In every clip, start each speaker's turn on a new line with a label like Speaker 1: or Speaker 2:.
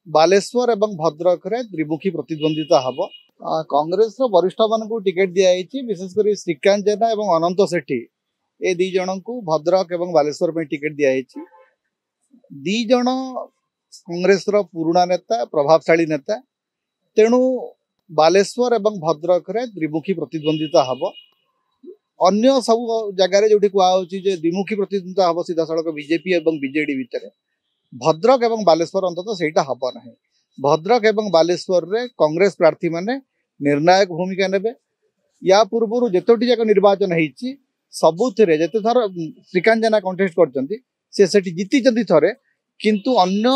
Speaker 1: बालेश्वर एवं भद्रक रे त्रिमुखी प्रतिद्वंदिता हम कांग्रेस वरिष्ठ मान टिकेट दिखाई विशेषकर श्रीकांत जेना और अनंत सेठी ए दी जन को भद्रक और बालेश्वर में टिकेट दिखाई दी जन कांग्रेस पुराणा नेता प्रभावशाली नेता तेणु बालेश्वर और भद्रक रे त्रिमुखी प्रतिद्वंदिता हम अन्य सब जगार जो कहुचे द्विमुखी प्रतिद्वंदिता हम सीधा सड़क बीजेपी और बीजेडी भितर भद्रक और बालेश्वर अंततः सेटा हम ना भद्रक और बालेश्वर रे कांग्रेस प्रार्थी माने निर्णायक भूमिका नेबे या पूर्व जितोटी जाक निर्वाचन होती सबुथिरे जिते थर श्रीकांत जेना कंटेस्ट कर जीति थे किंतु अन्य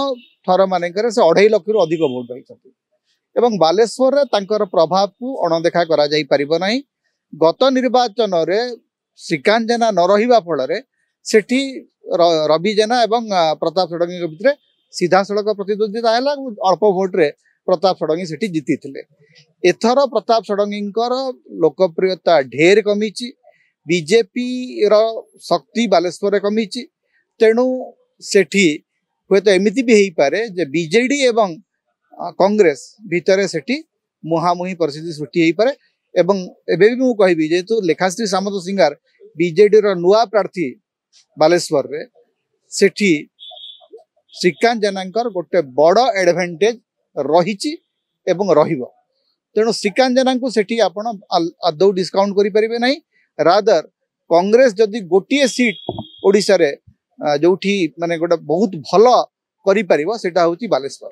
Speaker 1: थर मानकर से 2.5 लाख रु अधिक भोट पाई बालेश्वर तांकर प्रभाव को अणदेखा करा जाई परिबो नाही। गत निर्वाचन रे श्रीकांत जेना न रहिबा फल रे सेठी रवि जेना एवं प्रताप षडंगी के भितर सीधा सड़क प्रतिद्वंदिता है अल्प भोट रे प्रताप षडंगी सेठी जीति थिले। एथर प्रताप षडंगी लोकप्रियता ढेर कमी बीजेपी रो शक्ति बालेश्वर कमी तेणु सेठी हे तो एमती भी हो पारे जे बीजेडी एवं कांग्रेस भितर सेठी मुहामुही परिस्थिति सृष्टि हो पारे एवं एबे भी मुझे कहबी जेहेतु लेखाश्री सामंत सिंगार बीजेडी रो नुआ प्रार्थी बालेश्वर रे सेठी श्रीकांत जेनांकर गोटे बड़ एडभांटेज रही एवं रहिबो तेणु श्रीकांत जेना को सेठी आपण आदौ डिस्काउंट करि परिबे नहीं रादर कांग्रेस जदि गोटे सीट ओडिशा रे जोठी माने गोटे बहुत भल करि परिबो सेटा होची बालेश्वर।